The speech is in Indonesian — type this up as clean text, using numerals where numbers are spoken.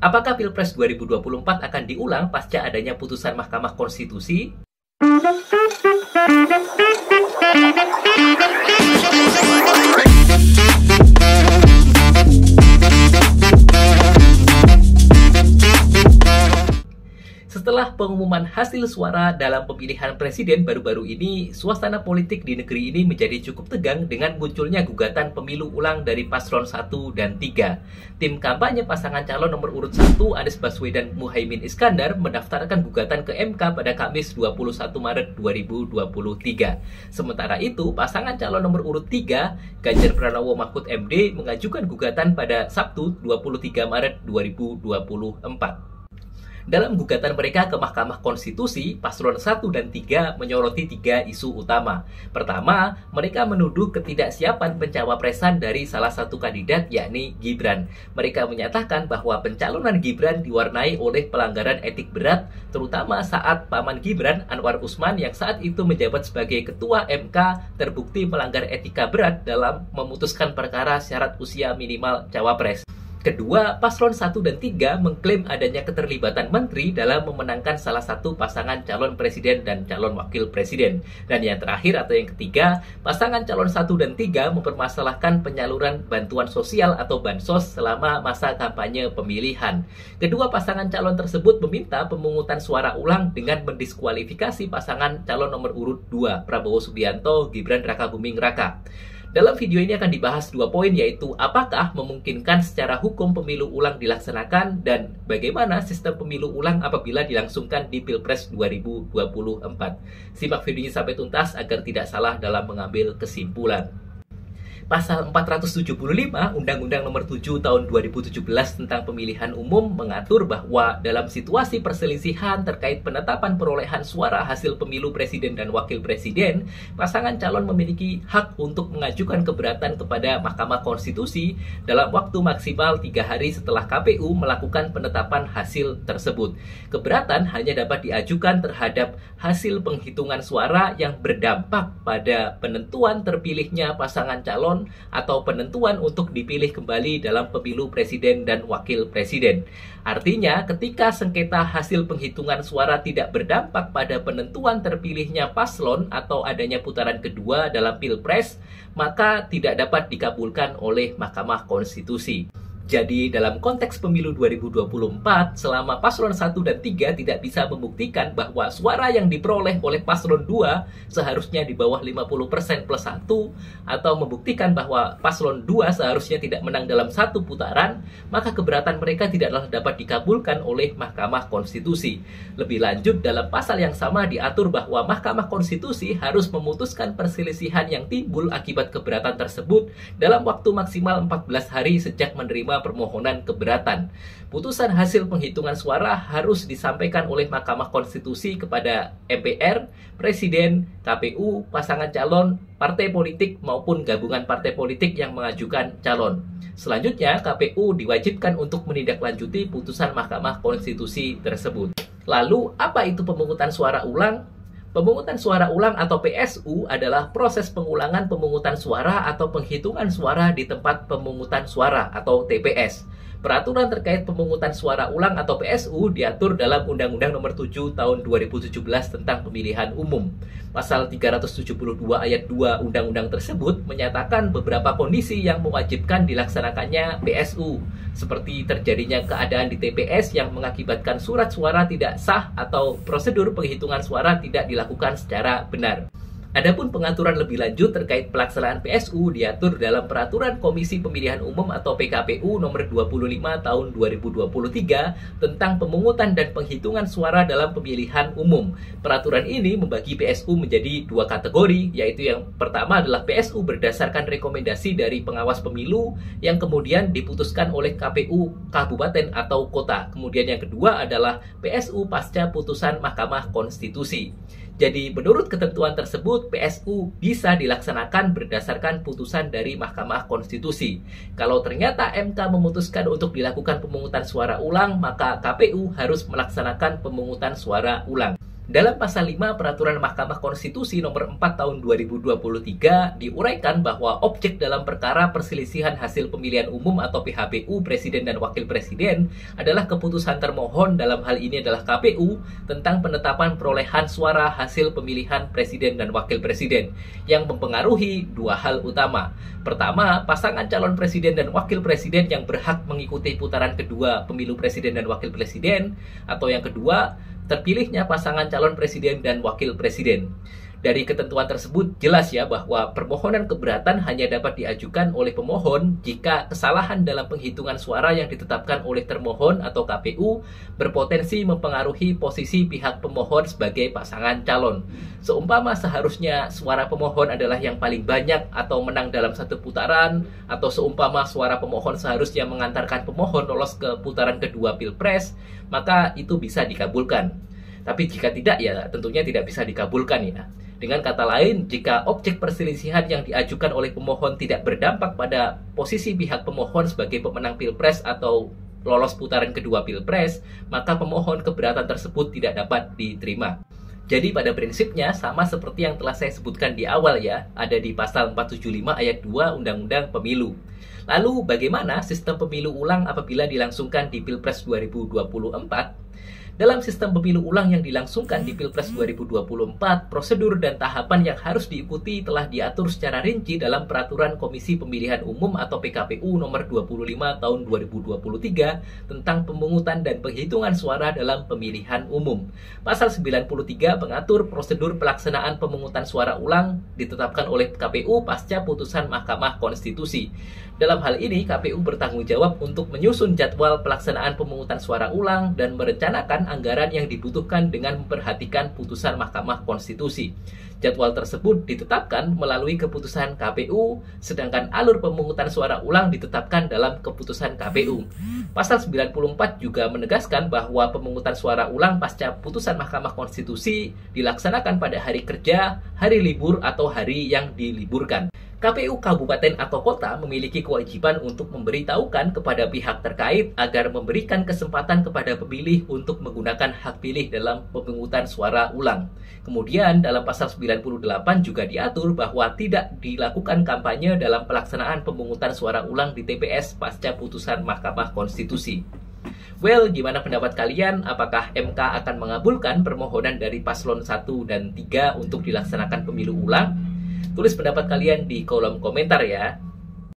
Apakah Pilpres 2024 akan diulang pasca adanya putusan Mahkamah Konstitusi? Setelah pengumuman hasil suara dalam pemilihan presiden baru-baru ini, suasana politik di negeri ini menjadi cukup tegang dengan munculnya gugatan pemilu ulang dari paslon 1 dan 3. Tim kampanye pasangan calon nomor urut 1 Anies Baswedan Muhaimin Iskandar mendaftarkan gugatan ke MK pada Kamis 21 Maret 2023. Sementara itu, pasangan calon nomor urut 3 Ganjar Pranowo Mahfud MD mengajukan gugatan pada Sabtu 23 Maret 2024. Dalam gugatan mereka ke Mahkamah Konstitusi, paslon 1 dan 3 menyoroti 3 isu utama. Pertama, mereka menuduh ketidaksiapan pencawapresan dari salah satu kandidat, yakni Gibran. Mereka menyatakan bahwa pencalonan Gibran diwarnai oleh pelanggaran etik berat, terutama saat paman Gibran, Anwar Usman, yang saat itu menjabat sebagai Ketua MK, terbukti melanggar etika berat dalam memutuskan perkara syarat usia minimal cawapres. Kedua, paslon 1 dan 3 mengklaim adanya keterlibatan menteri dalam memenangkan salah satu pasangan calon presiden dan calon wakil presiden. Dan yang terakhir atau yang ketiga, pasangan calon 1 dan 3 mempermasalahkan penyaluran bantuan sosial atau bansos selama masa kampanye pemilihan. Kedua pasangan calon tersebut meminta pemungutan suara ulang dengan mendiskualifikasi pasangan calon nomor urut 2 Prabowo Subianto Gibran Rakabuming Raka. Dalam video ini akan dibahas 2 poin, yaitu apakah memungkinkan secara hukum pemilu ulang dilaksanakan dan bagaimana sistem pemilu ulang apabila dilangsungkan di Pilpres 2024. Simak videonya sampai tuntas agar tidak salah dalam mengambil kesimpulan. Pasal 475 Undang-Undang Nomor 7 Tahun 2017 tentang Pemilihan Umum mengatur bahwa dalam situasi perselisihan terkait penetapan perolehan suara hasil pemilu presiden dan wakil presiden, pasangan calon memiliki hak untuk mengajukan keberatan kepada Mahkamah Konstitusi dalam waktu maksimal 3 hari setelah KPU melakukan penetapan hasil tersebut. Keberatan hanya dapat diajukan terhadap hasil penghitungan suara yang berdampak pada penentuan terpilihnya pasangan calon atau penentuan untuk dipilih kembali dalam pemilu presiden dan wakil presiden. Artinya, ketika sengketa hasil penghitungan suara tidak berdampak pada penentuan terpilihnya paslon atau adanya putaran kedua dalam Pilpres, maka tidak dapat dikabulkan oleh Mahkamah Konstitusi. Jadi dalam konteks pemilu 2024, selama paslon 1 dan 3 tidak bisa membuktikan bahwa suara yang diperoleh oleh paslon 2 seharusnya di bawah 50% plus 1, atau membuktikan bahwa paslon 2 seharusnya tidak menang dalam satu putaran, maka keberatan mereka tidaklah dapat dikabulkan oleh Mahkamah Konstitusi. Lebih lanjut, dalam pasal yang sama diatur bahwa Mahkamah Konstitusi harus memutuskan perselisihan yang timbul akibat keberatan tersebut dalam waktu maksimal 14 hari sejak menerima permohonan keberatan. Putusan hasil penghitungan suara harus disampaikan oleh Mahkamah Konstitusi kepada MPR, Presiden, KPU, pasangan calon, partai politik maupun gabungan partai politik yang mengajukan calon. Selanjutnya, KPU diwajibkan untuk menindaklanjuti putusan Mahkamah Konstitusi tersebut. Lalu, apa itu pemungutan suara ulang? Pemungutan suara ulang atau PSU adalah proses pengulangan pemungutan suara atau penghitungan suara di tempat pemungutan suara atau TPS. Peraturan terkait pemungutan suara ulang atau PSU diatur dalam Undang-Undang Nomor 7 Tahun 2017 tentang Pemilihan Umum. Pasal 372 ayat 2 Undang-Undang tersebut menyatakan beberapa kondisi yang mewajibkan dilaksanakannya PSU, seperti terjadinya keadaan di TPS yang mengakibatkan surat suara tidak sah atau prosedur penghitungan suara tidak dilakukan secara benar. Adapun pengaturan lebih lanjut terkait pelaksanaan PSU diatur dalam Peraturan Komisi Pemilihan Umum atau PKPU Nomor 25 Tahun 2023 tentang pemungutan dan penghitungan suara dalam pemilihan umum. Peraturan ini membagi PSU menjadi 2 kategori, yaitu yang pertama adalah PSU berdasarkan rekomendasi dari pengawas pemilu yang kemudian diputuskan oleh KPU kabupaten atau kota. Kemudian yang kedua adalah PSU pasca putusan Mahkamah Konstitusi. Jadi menurut ketentuan tersebut, PSU bisa dilaksanakan berdasarkan putusan dari Mahkamah Konstitusi. Kalau ternyata MK memutuskan untuk dilakukan pemungutan suara ulang, maka KPU harus melaksanakan pemungutan suara ulang. Dalam pasal 5 Peraturan Mahkamah Konstitusi nomor 4 tahun 2023 diuraikan bahwa objek dalam perkara perselisihan hasil pemilihan umum atau PHPU Presiden dan Wakil Presiden adalah keputusan termohon, dalam hal ini adalah KPU, tentang penetapan perolehan suara hasil pemilihan Presiden dan Wakil Presiden yang mempengaruhi dua hal utama. Pertama, pasangan calon Presiden dan Wakil Presiden yang berhak mengikuti putaran kedua pemilu Presiden dan Wakil Presiden, atau yang kedua, terpilihnya pasangan calon presiden dan wakil presiden. Dari ketentuan tersebut jelas ya bahwa permohonan keberatan hanya dapat diajukan oleh pemohon jika kesalahan dalam penghitungan suara yang ditetapkan oleh termohon atau KPU berpotensi mempengaruhi posisi pihak pemohon sebagai pasangan calon. Seumpama seharusnya suara pemohon adalah yang paling banyak atau menang dalam satu putaran, atau seumpama suara pemohon seharusnya mengantarkan pemohon lolos ke putaran kedua Pilpres, maka itu bisa dikabulkan. Tapi jika tidak, ya tentunya tidak bisa dikabulkan ya. Dengan kata lain, jika objek perselisihan yang diajukan oleh pemohon tidak berdampak pada posisi pihak pemohon sebagai pemenang Pilpres atau lolos putaran kedua Pilpres, maka pemohon keberatan tersebut tidak dapat diterima. Jadi pada prinsipnya sama seperti yang telah saya sebutkan di awal ya, ada di pasal 475 ayat 2 Undang-Undang Pemilu. Lalu bagaimana sistem pemilu ulang apabila dilangsungkan di Pilpres 2024? Dalam sistem pemilu ulang yang dilangsungkan di Pilpres 2024, prosedur dan tahapan yang harus diikuti telah diatur secara rinci dalam Peraturan Komisi Pemilihan Umum atau PKPU nomor 25 tahun 2023 tentang pemungutan dan penghitungan suara dalam pemilihan umum. Pasal 93 mengatur prosedur pelaksanaan pemungutan suara ulang ditetapkan oleh KPU pasca putusan Mahkamah Konstitusi. Dalam hal ini, KPU bertanggung jawab untuk menyusun jadwal pelaksanaan pemungutan suara ulang dan merencanakan anggaran yang dibutuhkan dengan memperhatikan putusan Mahkamah Konstitusi. Jadwal tersebut ditetapkan melalui keputusan KPU, sedangkan alur pemungutan suara ulang ditetapkan dalam keputusan KPU. Pasal 94 juga menegaskan bahwa pemungutan suara ulang pasca putusan Mahkamah Konstitusi dilaksanakan pada hari kerja, hari libur, atau hari yang diliburkan. KPU kabupaten atau kota memiliki kewajiban untuk memberitahukan kepada pihak terkait agar memberikan kesempatan kepada pemilih untuk menggunakan hak pilih dalam pemungutan suara ulang. Kemudian dalam pasal 98 juga diatur bahwa tidak dilakukan kampanye dalam pelaksanaan pemungutan suara ulang di TPS pasca putusan Mahkamah Konstitusi. Well, gimana pendapat kalian? Apakah MK akan mengabulkan permohonan dari paslon 1 dan 3 untuk dilaksanakan pemilu ulang? Tulis pendapat kalian di kolom komentar ya.